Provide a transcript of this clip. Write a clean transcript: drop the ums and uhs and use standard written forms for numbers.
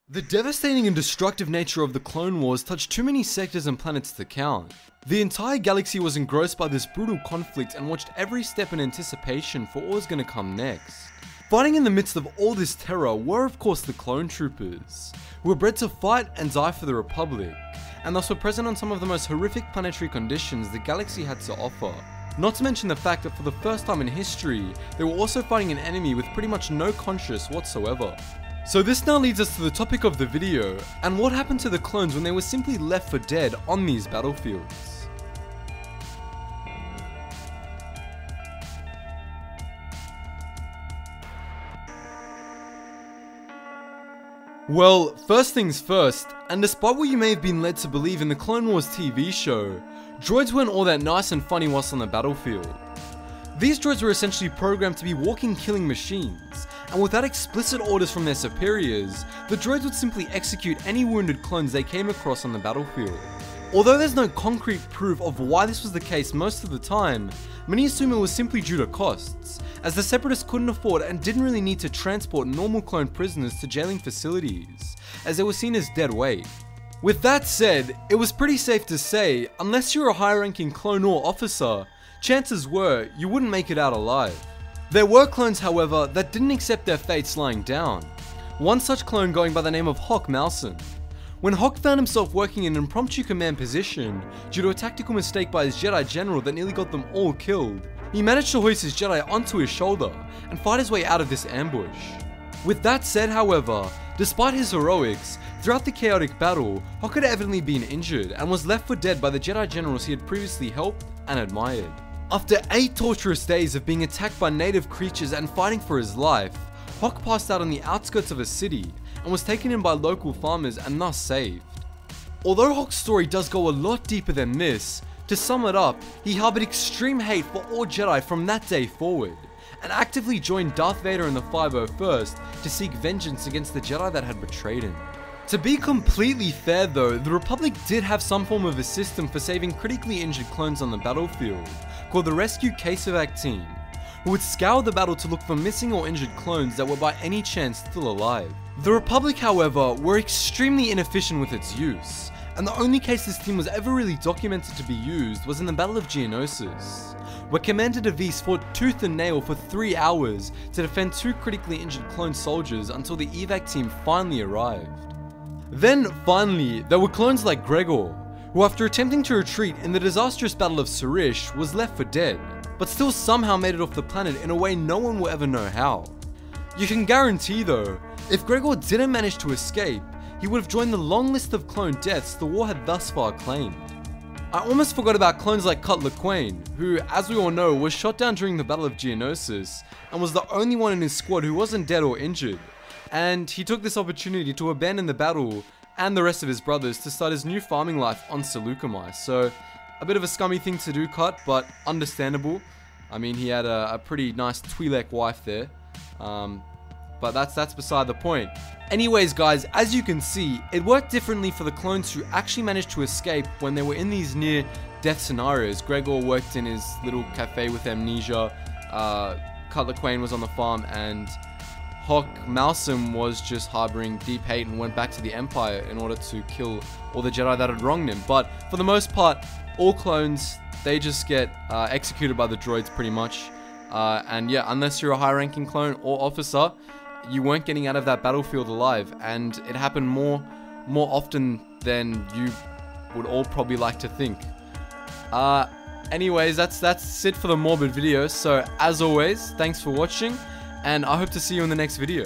The devastating and destructive nature of the Clone Wars touched too many sectors and planets to count. The entire galaxy was engrossed by this brutal conflict and watched every step in anticipation for what was going to come next. Fighting in the midst of all this terror were of course the clone troopers, who were bred to fight and die for the Republic, and thus were present on some of the most horrific planetary conditions the galaxy had to offer. Not to mention the fact that for the first time in history, they were also fighting an enemy with pretty much no conscience whatsoever. So this now leads us to the topic of the video, and what happened to the clones when they were simply left for dead on these battlefields. Well, first things first, and despite what you may have been led to believe in the Clone Wars TV show, droids weren't all that nice and funny whilst on the battlefield. These droids were essentially programmed to be walking killing machines, and without explicit orders from their superiors, the droids would simply execute any wounded clones they came across on the battlefield. Although there's no concrete proof of why this was the case most of the time, many assume it was simply due to costs, as the Separatists couldn't afford and didn't really need to transport normal clone prisoners to jailing facilities, as they were seen as dead weight. With that said, it was pretty safe to say, unless you're a high-ranking clone or officer, chances were you wouldn't make it out alive. There were clones, however, that didn't accept their fates lying down. One such clone going by the name of Hawk Malson. When Hawk found himself working in an impromptu command position due to a tactical mistake by his Jedi General that nearly got them all killed, he managed to hoist his Jedi onto his shoulder and fight his way out of this ambush. With that said, however, despite his heroics, throughout the chaotic battle, Hawk had evidently been injured and was left for dead by the Jedi Generals he had previously helped and admired. After 8 torturous days of being attacked by native creatures and fighting for his life, Hawk passed out on the outskirts of a city and was taken in by local farmers and thus saved. Although Hawk's story does go a lot deeper than this, to sum it up, he harbored extreme hate for all Jedi from that day forward, and actively joined Darth Vader and the 501st to seek vengeance against the Jedi that had betrayed him. To be completely fair though, the Republic did have some form of a system for saving critically injured clones on the battlefield, called the Rescue Casevac Team, who would scour the battle to look for missing or injured clones that were by any chance still alive. The Republic, however, were extremely inefficient with its use, and the only case this team was ever really documented to be used was in the Battle of Geonosis, where Commander DeVise fought tooth and nail for 3 hours to defend 2 critically injured clone soldiers until the evac team finally arrived. Then, finally, there were clones like Gregor, who after attempting to retreat in the disastrous Battle of Surish was left for dead, but still somehow made it off the planet in a way no one will ever know how. You can guarantee though, if Gregor didn't manage to escape, he would have joined the long list of clone deaths the war had thus far claimed. I almost forgot about clones like Cutler Quain, who, as we all know, was shot down during the Battle of Geonosis, and was the only one in his squad who wasn't dead or injured, and he took this opportunity to abandon the battle and the rest of his brothers to start his new farming life on Seleucami. So, a bit of a scummy thing to do, Cut, but understandable. I mean, he had a pretty nice Twi'lek wife there, but that's beside the point. Anyways guys, as you can see, it worked differently for the clones who actually managed to escape when they were in these near-death scenarios. Gregor worked in his little cafe with amnesia, Cutler Quain was on the farm, and Hawk Malson was just harboring deep hate and went back to the Empire in order to kill all the Jedi that had wronged him. But for the most part, all clones, they just get executed by the droids pretty much. And yeah, unless you're a high-ranking clone or officer, you weren't getting out of that battlefield alive, and it happened more often than you would all probably like to think. Anyways, that's it for the morbid video. So as always, thanks for watching, and I hope to see you in the next video.